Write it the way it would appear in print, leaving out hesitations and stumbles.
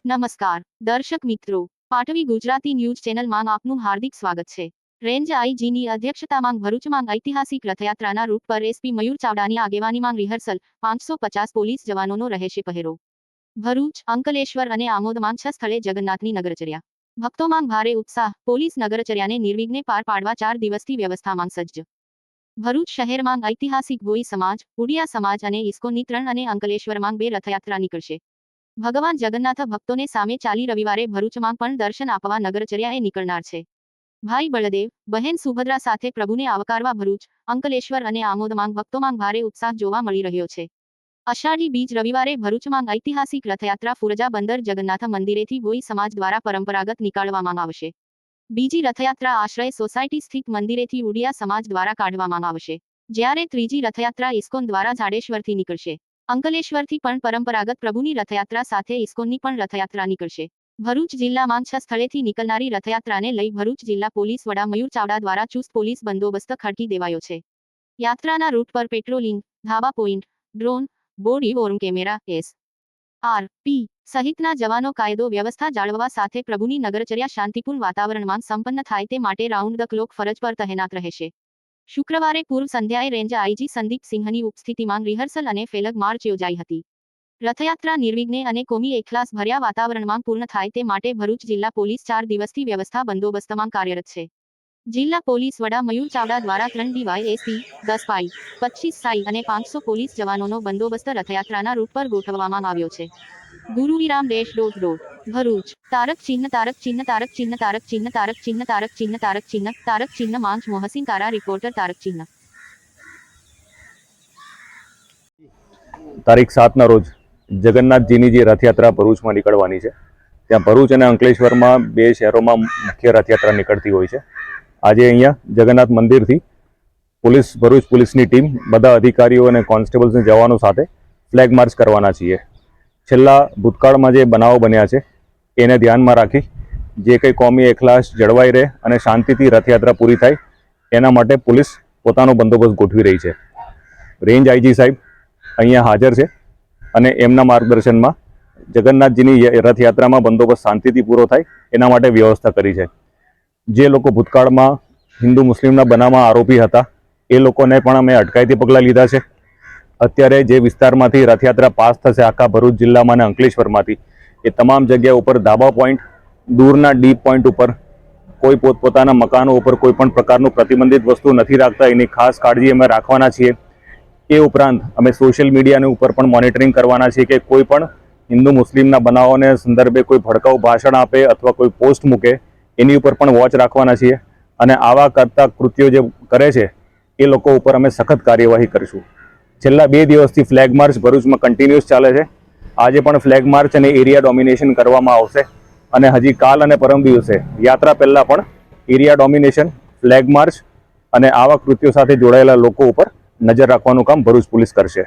નમસ્કાર દર્શક મિત્રો, પાટવી ગુજરાતી ન્યૂઝ ચેનલમાં આપનું હાર્દિક સ્વાગત છે। રેન્જ આઈજીની અધ્યક્ષતામાં ભરૂચમાં ઐતિહાસિક રથયાત્રાના રૂટ પર એસપી મયુર ચાવડાની આગેવાનીમાં રિહર્સલ, 550 પોલીસ જવાનોનો રહેશે પહેરો। ભરૂચ, અંકલેશ્વર અને આમોદમાં 6 સ્થળે જગન્નાથની નગરચર્યા। ભક્તોમાં ભારે ઉત્સાહ, પોલીસ નગરચર્યાને નિર્વિઘ્ને પાર પાડવા 4 દિવસથી વ્યવસ્થામાં સજ્જ। ભરૂચ શહેરમાં ઐતિહાસિક ભોઈ સમાજ, ઉડિયા સમાજ અને ઇસ્કોનની 3 અને અંકલેશ્વરમાં 2 રથયાત્રા નીકળશે। ભગવાન જગન્નાથ ભક્તોને સામે ચાલી રવિવારે ભરૂચમાં પણ દર્શન આપવા નગરચર્યાએ નીકળનાર છે। ભાઈ બળદેવ, બહેન સુભદ્રા સાથે પ્રભુને આવકારવા ભરૂચ, અંકલેશ્વર અને આમોદમાં ભક્તોમાં ભારે ઉત્સાહ જોવા મળી રહ્યો છે। અષાઢી બીજ રવિવારે ભરૂચમાં ઐતિહાસિક રથયાત્રા ફુરજા બંદર જગન્નાથ મંદિરેથી ભોઈ સમાજ દ્વારા પરંપરાગત નીકાળવામાં આવશે। બીજી રથયાત્રા આશ્રય સોસાયટી સ્થિત મંદિરેથી ઉડિયા સમાજ દ્વારા કાઢવામાં આવશે, જ્યારે ત્રીજી રથયાત્રા ઇસ્કોન દ્વારા જાડેશ્વરથી નીકળશે। અંકલેશ્વરથી પણ પરંપરાગત પ્રભુની રથયાત્રા સાથે ઇસ્કોનની પણ રથયાત્રા નીકળશે। ભરૂચ જિલ્લામાં 6 સ્થળેથી નીકળનારી રથયાત્રાને લઈ ભરૂચ જિલ્લા પોલીસ વડા મયુર ચાવડા દ્વારા ચુસ્ત પોલીસ બંદોબસ્ત ખડકી દેવાયો છે। યાત્રાના રૂટ પર પેટ્રોલિંગ, ધાબા point, drone, body warm camera, SRP. સહિતના જવાનો કાયદો વ્યવસ્થા જાળવવા સાથે પ્રભુની નગરચર્યા શાંતિપૂર્ણ વાતાવરણમાં સંપન્ન થાય તે માટે રાઉન્ડ ધ ક્લોક ફરજ પર તહેનાત રહેશે। શુક્રવારે પૂર્વ સંધ્યાએ રેન્જ આઈજી સંદીપ સિંહની ઉપસ્થિતિમાં રિહર્સલ અને ફ્લેગ માર્ચ યોજાઈ હતી। રથયાત્રા નિર્વિઘ્ને અને કોમી એખલાસ ભર્યા વાતાવરણમાં પૂર્ણ થાય તે માટે ભરૂચ જિલ્લા પોલીસ 4 દિવસથી વ્યવસ્થા બંદોબસ્તમાં કાર્યરત છે। જિલ્લા પોલીસ વડા મયુર ચાવડા દ્વારા 3 ડીવાયએસપી, 10 પાઈ, 25 સાઈ અને 500 પોલીસ જવાનોનો બંદોબસ્ત રથયાત્રાના રૂટ પર ગોઠવવામાં આવ્યો છે। ગુરુવિરામ ભરૂચ, તારક ચિહ્ન તારક ચિહ્ન તારક ચિહ્ન તારક ચિહ્ન તારક ચિહ્ન તારક ચિહ્ન તારક ચિહ્ન તારક ચિહ્ન માંચ મોહસિન કારા રિપોર્ટર તારક ચિહ્ન। તારીખ 7ના રોજ જગન્નાથજીની જે રથયાત્રા ભરૂચમાં નીકળવાની છે, ત્યાં ભરૂચ અને અંકલેશ્વરમાં 2 શહેરોમાં મુખ્ય રથયાત્રા નીકળતી હોય છે। આજે અહીંયા જગન્નાથ મંદિરથી ભરૂચ પોલીસની ટીમ, બધા અધિકારીઓ અને કોન્સ્ટેબલ્સના જવાનો સાથે ફ્લેગ માર્ચ કરવાના છીએ। છેલ્લા ભૂતકાળમાં જે બનાવો બન્યા છે એને ધ્યાનમાં રાખી જે કંઈ કોમી એખલાસ જળવાઈ રહે અને શાંતિથી રથયાત્રા પૂરી થાય એના માટે પોલીસ પોતાનો બંદોબસ્ત ગોઠવી રહી છે। રેન્જ આઈજી સાહેબ અહીંયા હાજર છે અને એમના માર્ગદર્શનમાં જગન્નાથજીની રથયાત્રામાં બંદોબસ્ત શાંતિથી પૂરો થાય એના માટે વ્યવસ્થા કરી છે। જે લોકો ભૂતકાળમાં હિન્દુ મુસ્લિમના બનાવમાં આરોપી હતા એ લોકોને પણ અમે અટકાયતી પગલાં લીધા છે। અત્યારે જે વિસ્તારમાંથી રથયાત્રા પાસ થશે આખા ભરૂચ જિલ્લામાં અને અંકલેશ્વરમાંથી, એ તમામ જગ્યા ઉપર ધાબા પોઈન્ટ, દૂરના ડીપ પોઈન્ટ ઉપર કોઈ પોતપોતાના મકાનો ઉપર કોઈ પણ પ્રકારનું પ્રતિબંધિત વસ્તુ નથી રાખતા, એની ખાસ કાળજી અમે રાખવાના છીએ। એ ઉપરાંત અમે સોશિયલ મીડિયાની ઉપર પણ મોનિટરિંગ કરવાના છીએ કે કોઈ પણ હિન્દુ મુસ્લિમના બનાવોને સંદર્ભે કોઈ ભડકાઉ ભાષણ આપે અથવા કોઈ પોસ્ટ મૂકે એની ઉપર પણ વોચ રાખવાના છીએ અને આવા કરતા કૃત્યો જે કરે છે એ લોકો ઉપર અમે સખત કાર્યવાહી કરીશું। છેલ્લા 2 દિવસથી ફ્લેગ માર્ચ ભરૂચમાં કન્ટિન્યુઅસ ચાલે છે। આજે પણ ફ્લેગ માર્ચ અને એરિયા ડોમિનેશન કરવામાં આવશે અને હજી કાલ અને પરમ દિવસે યાત્રા પહેલાં પણ એરિયા ડોમિનેશન, ફ્લેગ માર્ચ અને આવા કૃત્યો સાથે જોડાયેલા લોકો ઉપર નજર રાખવાનું કામ ભરૂચ પોલીસ કરશે।